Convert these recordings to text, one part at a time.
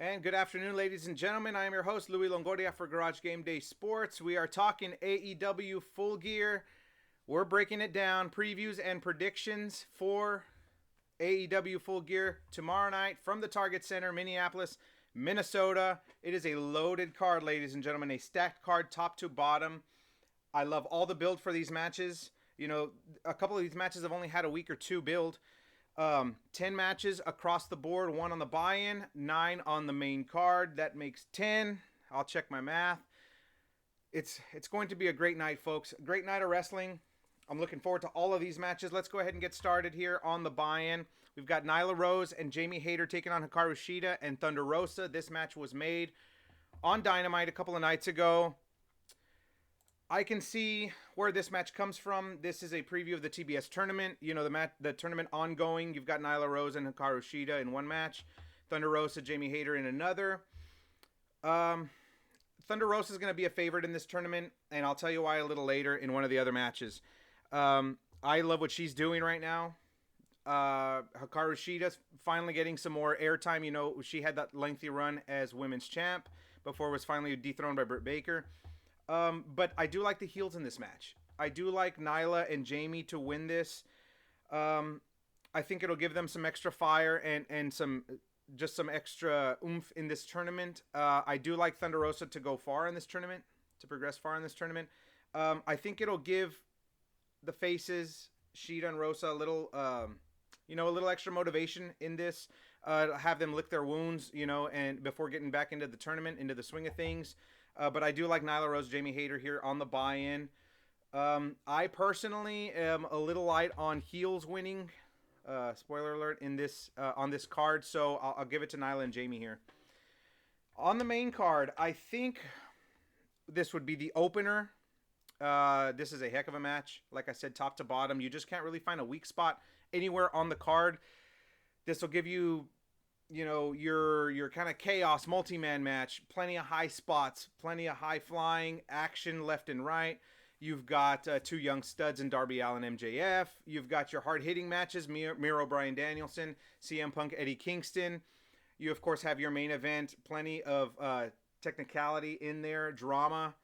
And good afternoon, ladies and gentlemen. I am your host, Louis Longoria for Garage Gameday Sports. We are talking AEW Full Gear. We're breaking it down, previews and predictions for AEW Full Gear tomorrow night from the Target Center, Minneapolis, Minnesota. It is a loaded card, ladies and gentlemen, a stacked card top to bottom. I love all the build for these matches. You know, a couple of these matches have only had a week or two build. 10 matches across the board, 1 on the buy-in, 9 on the main card. That makes 10. I'll check my math. It's going to be a great night, folks. Great night of wrestling. I'm looking forward to all of these matches. Let's go ahead and get started here on the buy-in. We've got Nyla Rose and Jamie Hayter taking on Hikaru Shida and Thunder Rosa. This match was made on Dynamite a couple of nights ago. I can see where this match comes from. This is a preview of the TBS tournament. You know, the tournament ongoing. You've got Nyla Rose and Hikaru Shida in one match. Thunder Rosa, Jamie Hayter in another. Thunder Rosa is going to be a favorite in this tournament, and I'll tell you why a little later in one of the other matches. I love what she's doing right now. Hikaru Shida's finally getting some more airtime. You know, she had that lengthy run as women's champ before it was finally dethroned by Britt Baker. But I do like the heels in this match. I do like Nyla and Jamie to win this. I think it'll give them some extra fire and some extra oomph in this tournament. I do like Thunder Rosa to go far in this tournament, to progress far in this tournament. I think it'll give the faces, Shida and Rosa, a little extra motivation in this. Have them lick their wounds, and before getting back into the tournament, into the swing of things. But I do like Nyla Rose, Jamie Hayter here on the buy-in. I personally am a little light on heels winning. Spoiler alert in this on this card, so I'll give it to Nyla and Jamie here. On the main card, I think this would be the opener. This is a heck of a match. Like I said, top to bottom. You just can't really find a weak spot anywhere on the card. This will give you, your kind of chaos multi-man match. Plenty of high spots, plenty of high flying action left and right. You've got two young studs in Darby Allin, MJF. You've got your hard-hitting matches, Miro, Bryan Danielson, CM Punk, Eddie Kingston. You, of course, have your main event. Plenty of technicality in there, drama.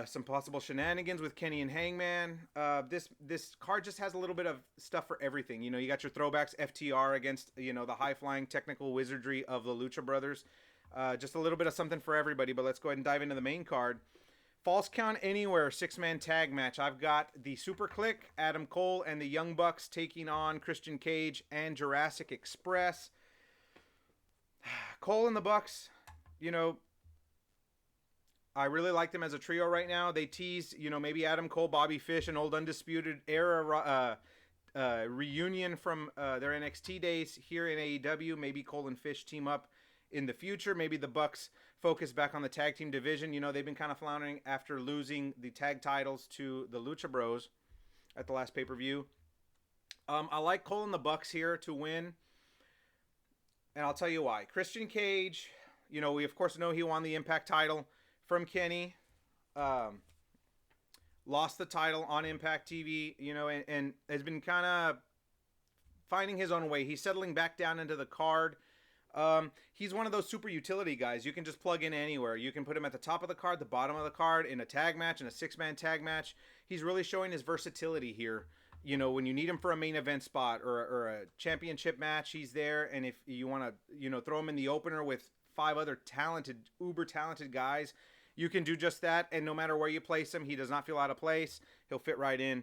Some possible shenanigans with Kenny and Hangman. This card just has a little bit of stuff for everything. You got your throwbacks, FTR against, the high-flying technical wizardry of the Lucha Brothers. Just a little bit of something for everybody, but let's go ahead and dive into the main card. Falls Count Anywhere 6-man tag match. I've got the Super Click, Adam Cole, and the Young Bucks taking on Christian Cage and Jurassic Express. Cole and the Bucks, I really like them as a trio right now. They tease, maybe Adam Cole, Bobby Fish, an old Undisputed Era reunion from their NXT days here in AEW. Maybe Cole and Fish team up in the future. Maybe the Bucks focus back on the tag team division. They've been kind of floundering after losing the tag titles to the Lucha Bros at the last pay-per-view. I like Cole and the Bucks here to win, and I'll tell you why. Christian Cage, we of course know he won the Impact title from Kenny, lost the title on Impact TV, and has been kind of finding his own way. He's settling back down into the card. He's one of those super utility guys. You can just plug in anywhere. You can put him at the top of the card, the bottom of the card, in a tag match, in a 6-man tag match. He's really showing his versatility here. When you need him for a main event spot or a championship match, he's there. And if you want to, throw him in the opener with 5 other uber talented guys, you can do just that, and no matter where you place him, he does not feel out of place. He'll fit right in.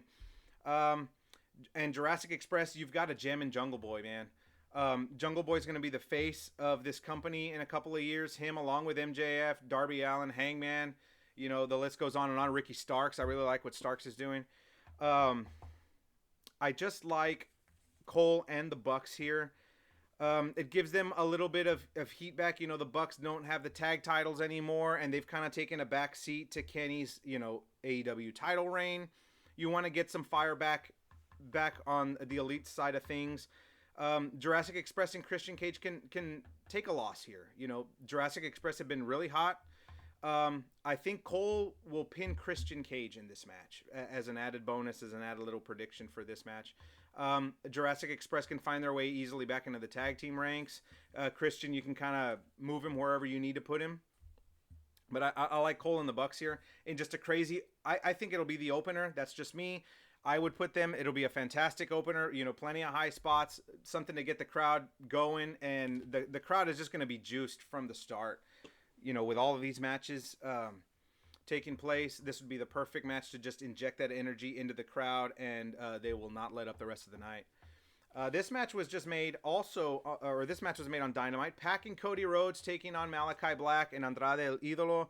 And Jurassic Express, you've got a gem in Jungle Boy, man. Jungle Boy's going to be the face of this company in a couple of years. Him along with MJF, Darby Allin, Hangman. The list goes on and on. Ricky Starks, I really like what Starks is doing. I just like Cole and the Bucks here. It gives them a little bit of heat back. The Bucks don't have the tag titles anymore, and they've kind of taken a back seat to Kenny's, AEW title reign. You want to get some fire back on the elite side of things. Jurassic Express and Christian Cage can take a loss here. Jurassic Express have been really hot. I think Cole will pin Christian Cage in this match as an added bonus, as an added little prediction for this match. Jurassic Express can find their way easily back into the tag team ranks. Christian, you can kind of move him wherever you need to put him. But I like Cole and the Bucks here. And just a crazy, I think it'll be the opener. That's just me. I would put them. It'll be a fantastic opener. Plenty of high spots, something to get the crowd going. And the crowd is just going to be juiced from the start. With all of these matches taking place, this would be the perfect match to just inject that energy into the crowd. And they will not let up the rest of the night. This match was just made this match was made on Dynamite. Pac and Cody Rhodes taking on Malachi Black and Andrade El Idolo.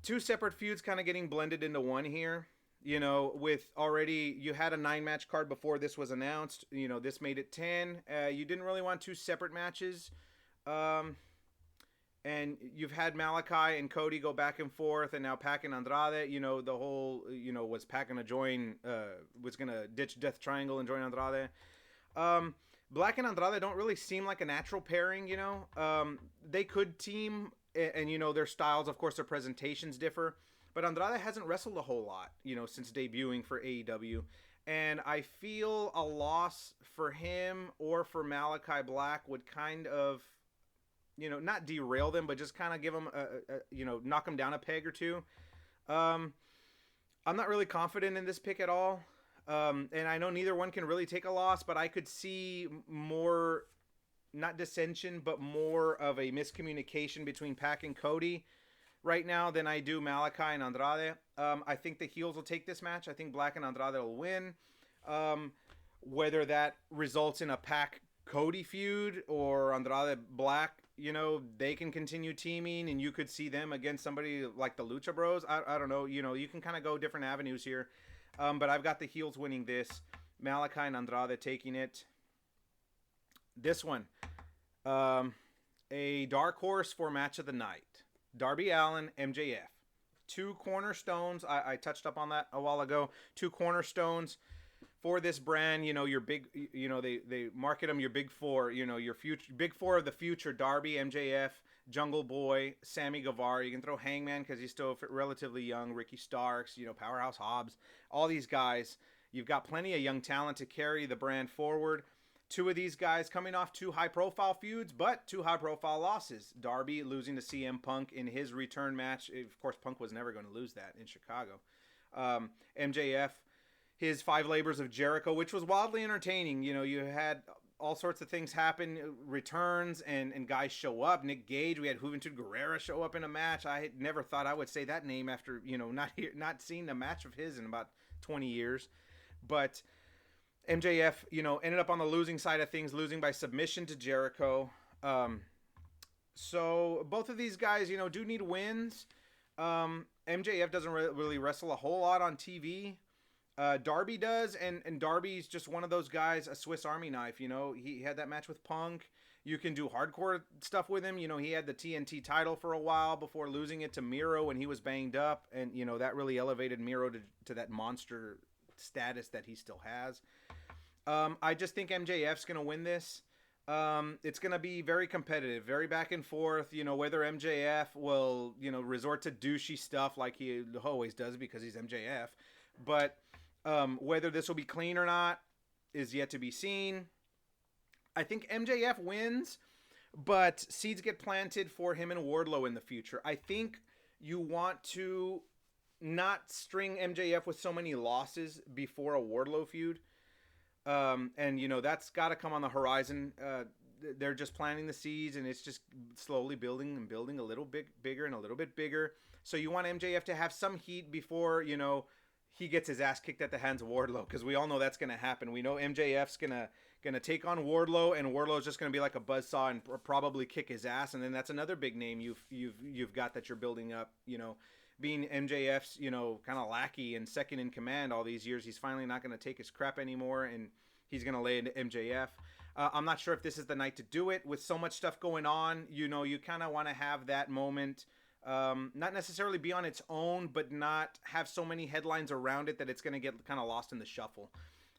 Two separate feuds kind of getting blended into one here. With already, you had a 9-match card before this was announced. This made it 10. You didn't really want two separate matches. And you've had Malachi and Cody go back and forth, and now Pac and Andrade, the whole, was Pac going to join, was going to ditch Death Triangle and join Andrade. Black and Andrade don't really seem like a natural pairing, they could team, and their styles, of course, their presentations differ, but Andrade hasn't wrestled a whole lot, since debuting for AEW, and I feel a loss for him or for Malachi Black would kind of, not derail them, but just kind of give them knock them down a peg or two. I'm not really confident in this pick at all. And I know neither one can really take a loss, but I could see more, not dissension, but more of a miscommunication between Pac and Cody right now than I do Malachi and Andrade. I think the heels will take this match. I think Black and Andrade will win. Whether that results in a Pac-Cody feud or Andrade Black, they can continue teaming and you could see them against somebody like the Lucha Bros. I don't know. You can kind of go different avenues here. But I've got the heels winning this. Malachi and Andrade taking it. This one. A dark horse for match of the night. Darby Allin, MJF. Two cornerstones. I touched up on that a while ago. Two cornerstones for this brand. Your big, they market them your big four. Your future, big four of the future. Darby, MJF, Jungle Boy, Sammy Guevara. You can throw Hangman because he's still relatively young. Ricky Starks, Powerhouse Hobbs. All these guys. You've got plenty of young talent to carry the brand forward. Two of these guys coming off two high-profile feuds, but two high-profile losses. Darby losing to CM Punk in his return match. Of course, Punk was never going to lose that in Chicago. MJF, his 5 Labors of Jericho, which was wildly entertaining. You had all sorts of things happen, returns, and guys show up. Nick Gage, we had Juventud Guerrera show up in a match. I had never thought I would say that name after, not seeing a match of his in about 20 years. But MJF, ended up on the losing side of things, losing by submission to Jericho. So both of these guys, do need wins. MJF doesn't really wrestle a whole lot on TV. Darby does, and Darby's just one of those guys, a Swiss Army knife. He had that match with Punk. You can do hardcore stuff with him. He had the TNT title for a while before losing it to Miro when he was banged up, and that really elevated Miro to that monster status that he still has. I just think MJF's going to win this. It's going to be very competitive, very back and forth, whether MJF will, resort to douchey stuff like he always does because he's MJF. But whether this will be clean or not is yet to be seen. I think MJF wins, but seeds get planted for him and Wardlow in the future. I think you want to not string MJF with so many losses before a Wardlow feud. And that's got to come on the horizon. They're just planting the seeds, and it's just slowly building and building a little bit bigger and a little bit bigger. So you want MJF to have some heat before, he gets his ass kicked at the hands of Wardlow, because we all know that's going to happen. We know MJF's gonna take on Wardlow, and Wardlow's just going to be like a buzzsaw and probably kick his ass. And then that's another big name you've got that you're building up, being MJF's, kind of lackey and second in command all these years. He's finally not going to take his crap anymore, and he's going to lay into MJF. I'm not sure if this is the night to do it. With so much stuff going on, you kind of want to have that moment, not necessarily be on its own, but not have so many headlines around it that it's going to get kind of lost in the shuffle.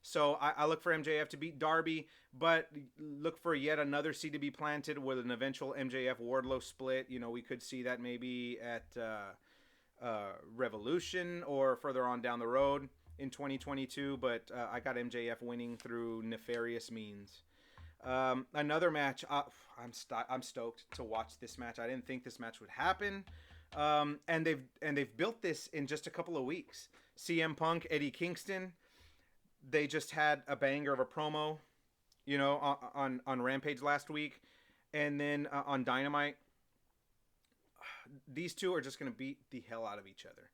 So I look for MJF to beat Darby, but look for yet another seed to be planted with an eventual MJF Wardlow split. We could see that maybe at Revolution or further on down the road in 2022, but I got MJF winning through nefarious means. Another match. I'm stoked to watch this match. I didn't think this match would happen, and they've built this in just a couple of weeks. CM Punk, Eddie Kingston. They just had a banger of a promo, on Rampage last week, and then on Dynamite. These two are just going to beat the hell out of each other.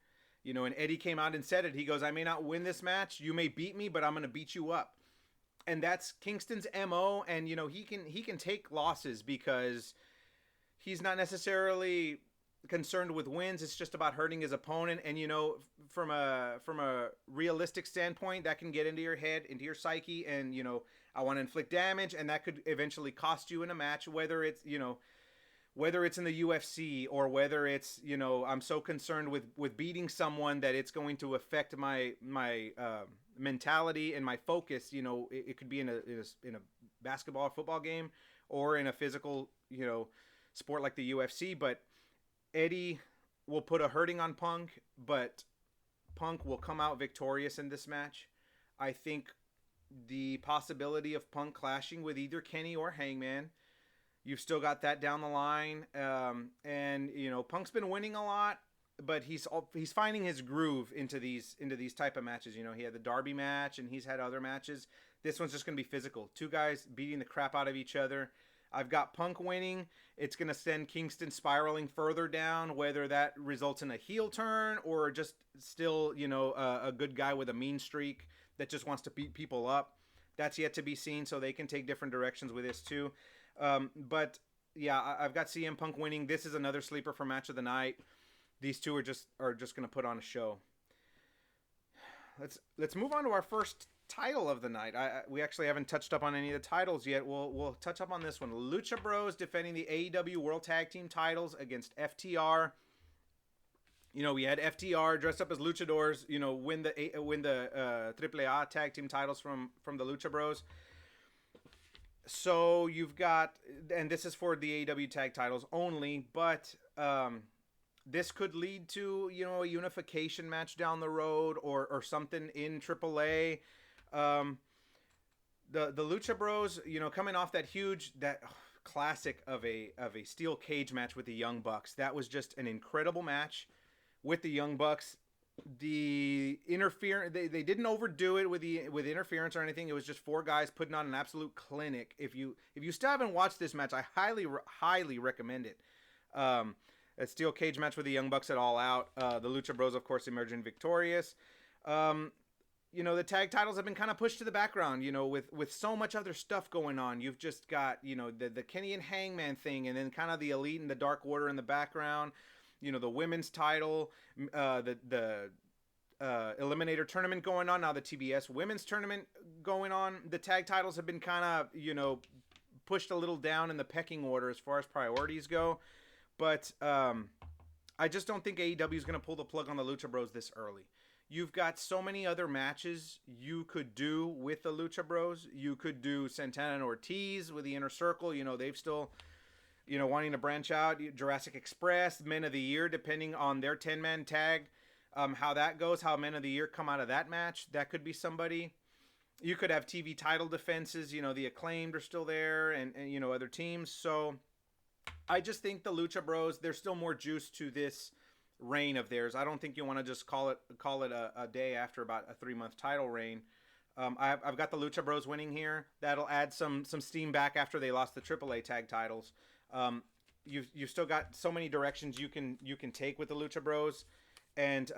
And Eddie came out and said it. He goes, I may not win this match. You may beat me, but I'm going to beat you up. And that's Kingston's MO. And, he can take losses because he's not necessarily concerned with wins. It's just about hurting his opponent. And, from a realistic standpoint, that can get into your head, into your psyche. And, I want to inflict damage, and that could eventually cost you in a match, whether it's in the UFC or whether it's, I'm so concerned with beating someone that it's going to affect my mentality and my focus. It could be in a basketball or football game or in a physical, sport like the UFC. But Eddie will put a hurting on Punk, but Punk will come out victorious in this match. I think the possibility of Punk clashing with either Kenny or Hangman, you've still got that down the line. And Punk's been winning a lot, but he's finding his groove into these type of matches. He had the Darby match, and he's had other matches. This one's just going to be physical. Two guys beating the crap out of each other. I've got Punk winning. It's going to send Kingston spiraling further down, whether that results in a heel turn or just still, a good guy with a mean streak that just wants to beat people up. That's yet to be seen, so they can take different directions with this too. But yeah, I've got CM Punk winning. This is another sleeper for match of the night. These two are just going to put on a show. Let's move on to our first title of the night. We actually haven't touched up on any of the titles yet. We'll touch up on this one. Lucha Bros defending the AEW World Tag Team titles against FTR. We had FTR dressed up as luchadors, win the AAA tag team titles from the Lucha Bros. So you've got, and this is for the AEW tag titles only, but this could lead to, a unification match down the road or something in AAA. The Lucha Bros, coming off that classic of a steel cage match with the Young Bucks. That was just an incredible match with the Young Bucks. The interference, they didn't overdo it with interference or anything. It was just four guys putting on an absolute clinic. If you still haven't watched this match, I highly recommend it. A steel cage match with the Young Bucks at All Out. The Lucha Bros, of course, emerging victorious. The tag titles have been kind of pushed to the background, with so much other stuff going on. You've just got, the Kenny and Hangman thing, and then kind of the Elite and the Dark Order in the background. The women's title, the Eliminator tournament going on, now the TBS women's tournament going on. The tag titles have been kind of, pushed a little down in the pecking order as far as priorities go. But I just don't think AEW is going to pull the plug on the Lucha Bros this early. You've got so many other matches you could do with the Lucha Bros. You could do Santana and Ortiz with the Inner Circle. They've still, wanting to branch out. Jurassic Express, Men of the Year, depending on their 10-man tag, how that goes, how Men of the Year come out of that match. That could be somebody. You could have TV title defenses. The Acclaimed are still there and other teams. So I just think the Lucha Bros, there's still more juice to this reign of theirs. I don't think you want to just call it a day after about a 3-month title reign. I've got the Lucha Bros winning here. That'll add some steam back after they lost the AAA tag titles. You've still got so many directions you can take with the Lucha Bros, and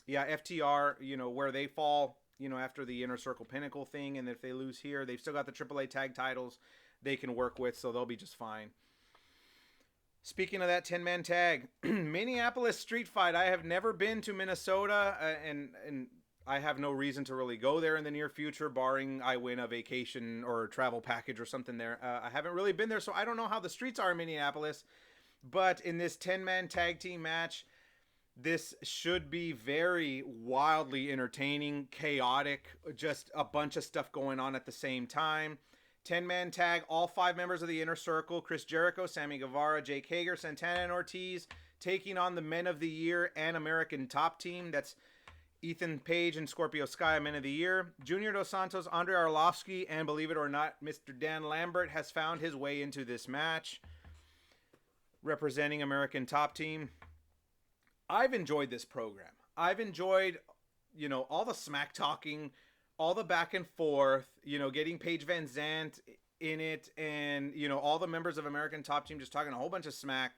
FTR, where they fall, after the Inner Circle Pinnacle thing, and if they lose here, they've still got the AAA tag titles they can work with, so they'll be just fine. Speaking of that 10-man tag, Minneapolis Street Fight. I have never been to Minnesota, and I have no reason to really go there in the near future, barring I win a vacation or a travel package or something there. I haven't really been there, so I don't know how the streets are in Minneapolis. But in this 10-man tag team match, this should be very wildly entertaining, chaotic, just a bunch of stuff going on at the same time. 10-man tag, all 5 members of the Inner Circle, Chris Jericho, Sammy Guevara, Jake Hager, Santana and Ortiz, taking on the Men of the Year and American Top Team. That's, Ethan Page and Scorpio Sky, Men of the Year. Junior Dos Santos, Andre Arlovsky, and believe it or not, Mr. Dan Lambert has found his way into this match, representing American Top Team. I've enjoyed this program. I've enjoyed, all the smack talking, all the back and forth, getting Paige Van Zandt in it, and, all the members of American Top Team just talking a whole bunch of smack.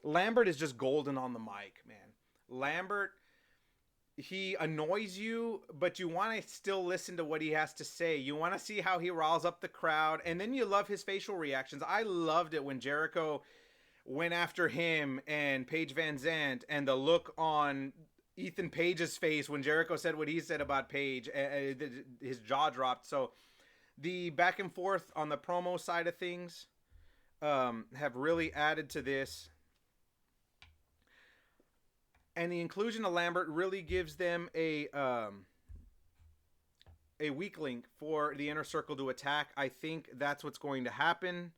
Lambert is just golden on the mic, man. Lambert, he annoys you, but you want to still listen to what he has to say. You want to see how he riles up the crowd, and then you love his facial reactions. I loved it when Jericho went after him and Paige Van Zandt, and the look on Ethan Page's face when Jericho said what he said about Paige. His jaw dropped. So the back and forth on the promo side of things have really added to this. And the inclusion of Lambert really gives them a weak link for the Inner Circle to attack. I think that's what's going to happen.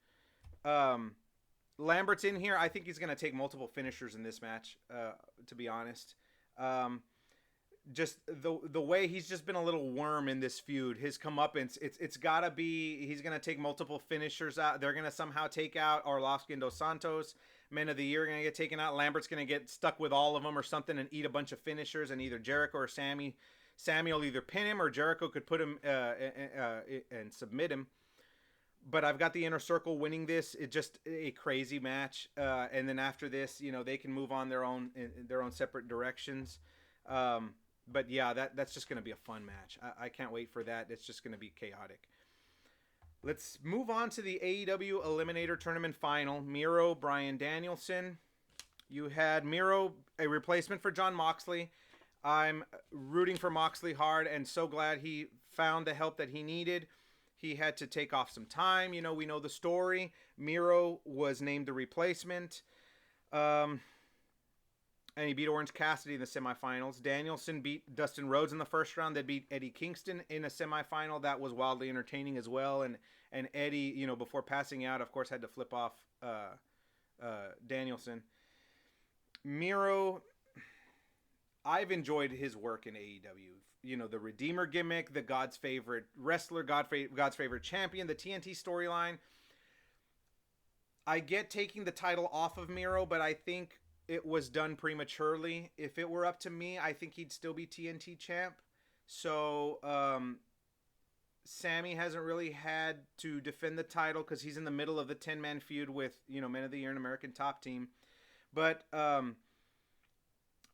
Lambert's in here. I think he's going to take multiple finishers in this match, to be honest. Just the way he's just been a little worm in this feud. His comeuppance, it's got to be, he's going to take multiple finishers out. They're going to somehow take out Arlovsky and Dos Santos. Men of the Year are going to get taken out. Lambert's going to get stuck with all of them or something and eat a bunch of finishers, and either Jericho or Sammy will either pin him, or Jericho could put him and submit him. But I've got the Inner Circle winning this. It's just a crazy match. And then after this, they can move on their own separate directions. But yeah, that's just going to be a fun match. I can't wait for that. It's just going to be chaotic. Let's move on to the AEW Eliminator Tournament Final. Miro, Bryan Danielson. You had Miro, a replacement for Jon Moxley. I'm rooting for Moxley hard and so glad he found the help that he needed. He had to take off some time. We know the story. Miro was named the replacement. And he beat Orange Cassidy in the semifinals. Danielson beat Dustin Rhodes in the first round. They beat Eddie Kingston in a semifinal. That was wildly entertaining as well. And Eddie, before passing out, of course, had to flip off Danielson. Miro, I've enjoyed his work in AEW. The Redeemer gimmick, the God's favorite wrestler, God's favorite champion, the TNT storyline. I get taking the title off of Miro, but I think it was done prematurely. If it were up to me, I think he'd still be TNT champ. So Sammy hasn't really had to defend the title because he's in the middle of the 10-man feud with, Men of the Year and American Top Team. But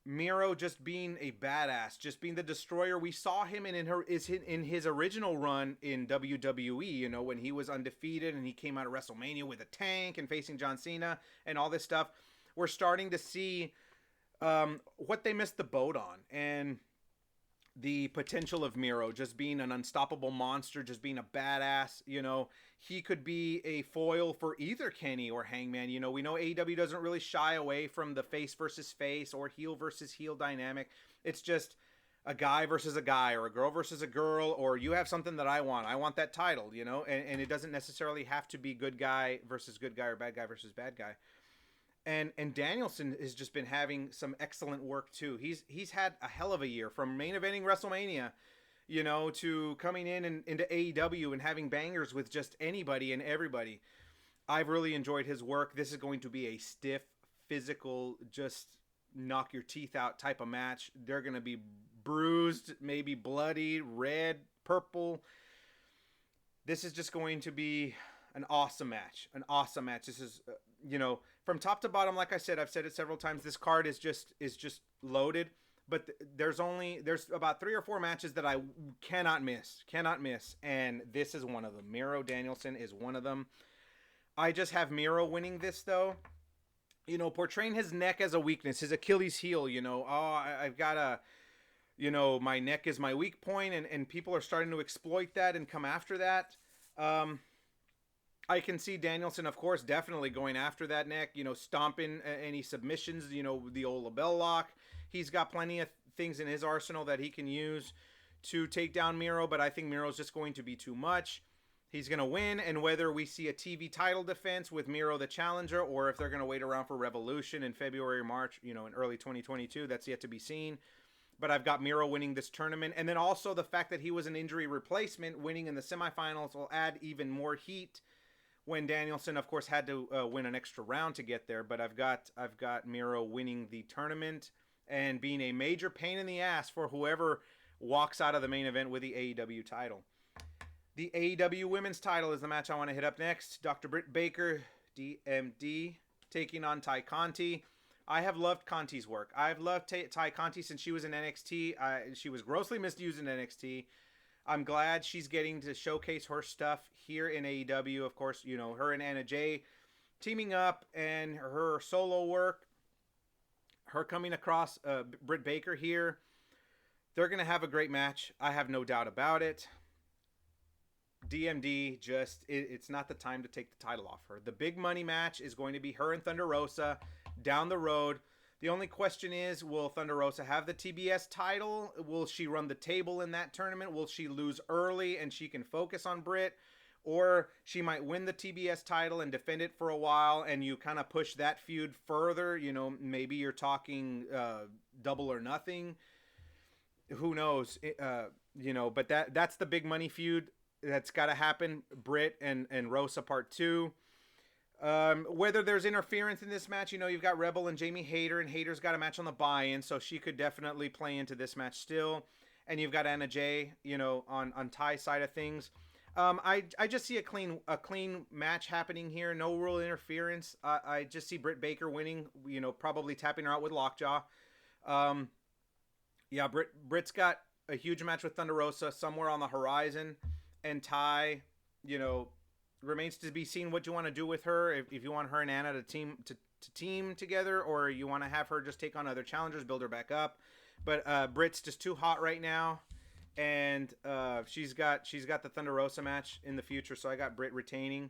Miro just being a badass, just being the destroyer. We saw him in his original run in WWE, when he was undefeated and he came out of WrestleMania with a tank and facing John Cena and all this stuff. We're starting to see what they missed the boat on, and the potential of Miro just being an unstoppable monster, just being a badass. He could be a foil for either Kenny or Hangman. We know AEW doesn't really shy away from the face versus face or heel versus heel dynamic. It's just a guy versus a guy, or a girl versus a girl, or you have something that I want that title, and it doesn't necessarily have to be good guy versus good guy or bad guy versus bad guy. And Danielson has just been having some excellent work too. He's had a hell of a year, from main eventing WrestleMania, to coming in and into AEW and having bangers with just anybody and everybody. I've really enjoyed his work. This is going to be a stiff, physical, just knock your teeth out type of match. They're going to be bruised, maybe bloody, red, purple. This is just going to be an awesome match. This is, from top to bottom, like I said, I've said it several times, this card is just loaded, but there's about 3 or 4 matches that I cannot miss, and this is one of them. Miro Danielson is one of them. I just have Miro winning this, though. Portraying his neck as a weakness, his Achilles heel, I've got my neck is my weak point, and people are starting to exploit that and come after that. I can see Danielson, of course, definitely going after that neck, stomping any submissions, the old label lock. He's got plenty of things in his arsenal that he can use to take down Miro, but I think Miro's just going to be too much. He's going to win, and whether we see a TV title defense with Miro the challenger, or if they're going to wait around for Revolution in February or March, in early 2022, that's yet to be seen. but I've got Miro winning this tournament. And then also the fact that he was an injury replacement, winning in the semifinals will add even more heat when Danielson, of course, had to win an extra round to get there. But I've got Miro winning the tournament and being a major pain in the ass for whoever walks out of the main event with the AEW title. The AEW Women's title is the match I want to hit up next. Dr. Britt Baker, DMD, taking on Ty Conti. I have loved Conti's work. I've loved Ty Conti since she was in NXT. She was grossly misused in NXT. I'm glad she's getting to showcase her stuff here in AEW. Of course, you know, her and Anna Jay teaming up and her solo work. Her coming across Britt Baker here. They're going to have a great match. I have no doubt about it. DMD it's not the time to take the title off her. The big money match is going to be her and Thunder Rosa down the road. The only question is, will Thunder Rosa have the TBS title? Will she run the table in that tournament? Will she lose early and she can focus on Britt? Or she might win the TBS title and defend it for a while and you kind of push that feud further. You know, maybe you're talking double or nothing. Who knows? You know, but that's the big money feud. That's got to happen. Britt and Rosa part 2. Whether there's interference in this match, you know, you've got Rebel and Jamie Hayter, and Hayter's got a match on the buy-in, so she could definitely play into this match still. And you've got Anna Jay, you know, on Ty's side of things. I just see a clean match happening here. No real interference. I just see Britt Baker winning, you know, probably tapping her out with Lockjaw. Yeah, Britt's got a huge match with Thunder Rosa somewhere on the horizon. And Ty, you know, remains to be seen what you want to do with her. If you want her and Anna to team together, or you want to have her just take on other challengers, build her back up. But Britt's just too hot right now, and she's got the Thunder Rosa match in the future. So I got Britt retaining.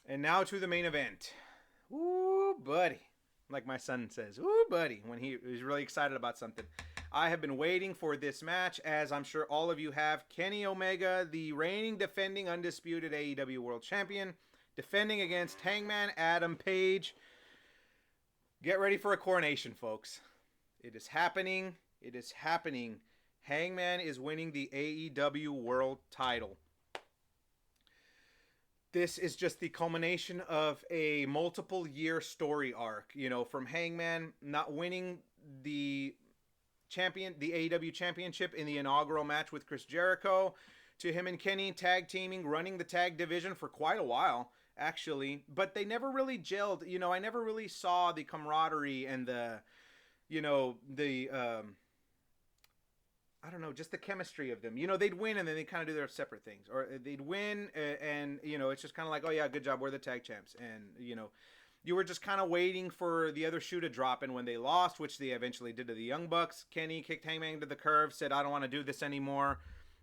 And now to the main event. Ooh, buddy, like my son says, ooh, buddy, when he's really excited about something. I have been waiting for this match, as I'm sure all of you have. Kenny Omega, the reigning, defending, undisputed AEW World Champion, defending against Hangman Adam Page. Get ready for a coronation, folks. It is happening. It is happening. Hangman is winning the AEW World title. This is just the culmination of a multiple-year story arc. You know, from Hangman not winning the AEW Championship in the inaugural match with Chris Jericho, to him and Kenny tag teaming, running the tag division for quite a while, actually. But they never really gelled. You know, I never really saw the camaraderie and the, you know, the, I don't know, just the chemistry of them. You know, they'd win and then they kind of do their separate things. Or they'd win and, you know, it's just kind of like, oh yeah, good job, we're the tag champs. And, you know, you were just kind of waiting for the other shoe to drop, and when they lost, which they eventually did to the Young Bucks, Kenny kicked Hangman to the curb, said, I don't want to do this anymore.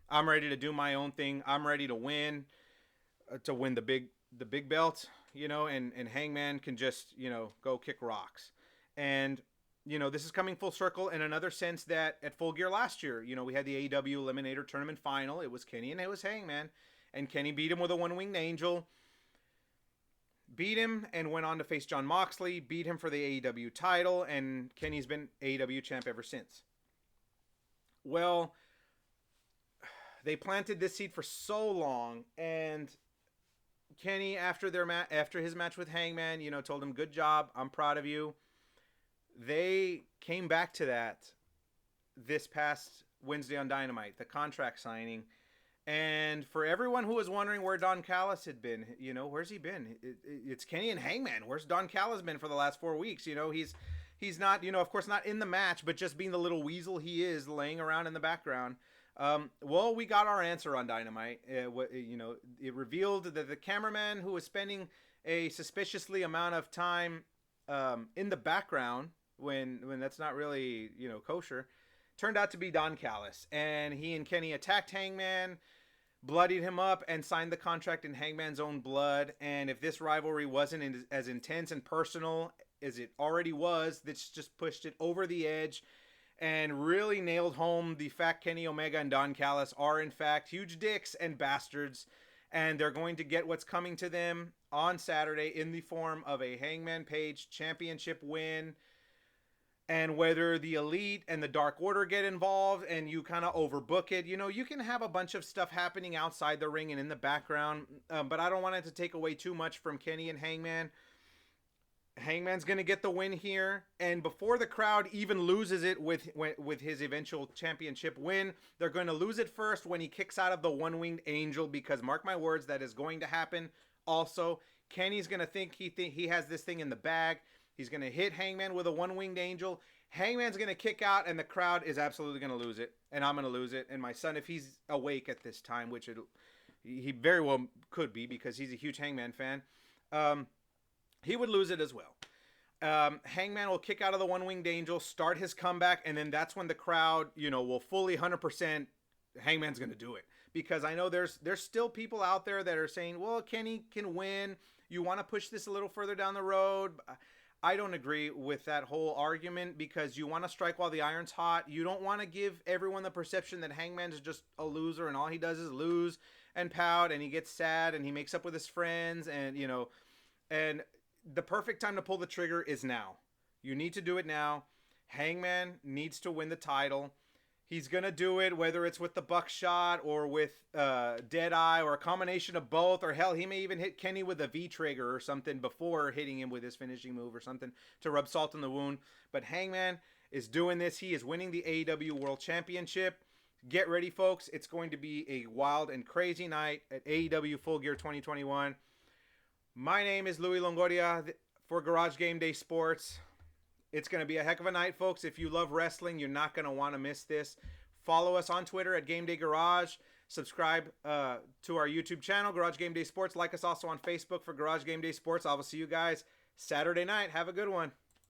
I'm ready to do my own thing. I'm ready to win the big belt, you know, and Hangman can just, you know, go kick rocks. And, you know, this is coming full circle in another sense that at Full Gear last year, you know, we had the AEW Eliminator Tournament final. It was Kenny and it was Hangman, and Kenny beat him with a one-winged angel. Beat him and went on to face Jon Moxley, beat him for the AEW title, and Kenny's been AEW champ ever since. Well, they planted this seed for so long, and Kenny, after his match with Hangman, you know, told him, good job, I'm proud of you. They came back to that this past Wednesday on Dynamite, the contract signing. And for everyone who was wondering where Don Callis had been, you know, where's he been? It's Kenny and Hangman. Where's Don Callis been for the last 4 weeks? You know, he's not, you know, of course not in the match, but just being the little weasel he is, laying around in the background. Well, we got our answer on Dynamite. You know, it revealed that the cameraman who was spending a suspiciously amount of time in the background when that's not really, you know, kosher, turned out to be Don Callis. And he and Kenny attacked Hangman, bloodied him up, and signed the contract in Hangman's own blood. And if this rivalry wasn't as intense and personal as it already was, this just pushed it over the edge and really nailed home the fact Kenny Omega and Don Callis are, in fact, huge dicks and bastards. And they're going to get what's coming to them on Saturday in the form of a Hangman Page championship win. and whether the Elite and the Dark Order get involved and you kind of overbook it. You can have a bunch of stuff happening outside the ring and in the background, but I don't want it to take away too much from Kenny and Hangman. Hangman's going to get the win here, and before the crowd even loses it with his eventual championship win, they're going to lose it first when he kicks out of the one-winged angel, because mark my words, that is going to happen. Also, Kenny's going to think he has this thing in the bag. He's going to hit Hangman with a one-winged angel. Hangman's going to kick out, and the crowd is absolutely going to lose it, and I'm going to lose it. And my son, if he's awake at this time, which he very well could be because he's a huge Hangman fan, he would lose it as well. Hangman will kick out of the one-winged angel, start his comeback, and then that's when the crowd, will fully 100% Hangman's going to do it. Because I know there's still people out there that are saying, well, Kenny can win. You want to push this a little further down the road. I don't agree with that whole argument, because you want to strike while the iron's hot. You don't want to give everyone the perception that Hangman is just a loser and all he does is lose and pout and he gets sad and he makes up with his friends and the perfect time to pull the trigger is now. You need to do it now. Hangman needs to win the title. He's going to do it, whether it's with the buckshot or with Deadeye or a combination of both. Or hell, he may even hit Kenny with a V-trigger or something before hitting him with his finishing move or something to rub salt in the wound. But Hangman is doing this. He is winning the AEW World Championship. Get ready, folks. It's going to be a wild and crazy night at AEW Full Gear 2021. My name is Louis Longoria for Garage Gameday Sports. It's going to be a heck of a night, folks. If you love wrestling, you're not going to want to miss this. Follow us on Twitter at Gameday Garage. Subscribe to our YouTube channel, Garage Gameday Sports. Like us also on Facebook for Garage Gameday Sports. I will see you guys Saturday night. Have a good one.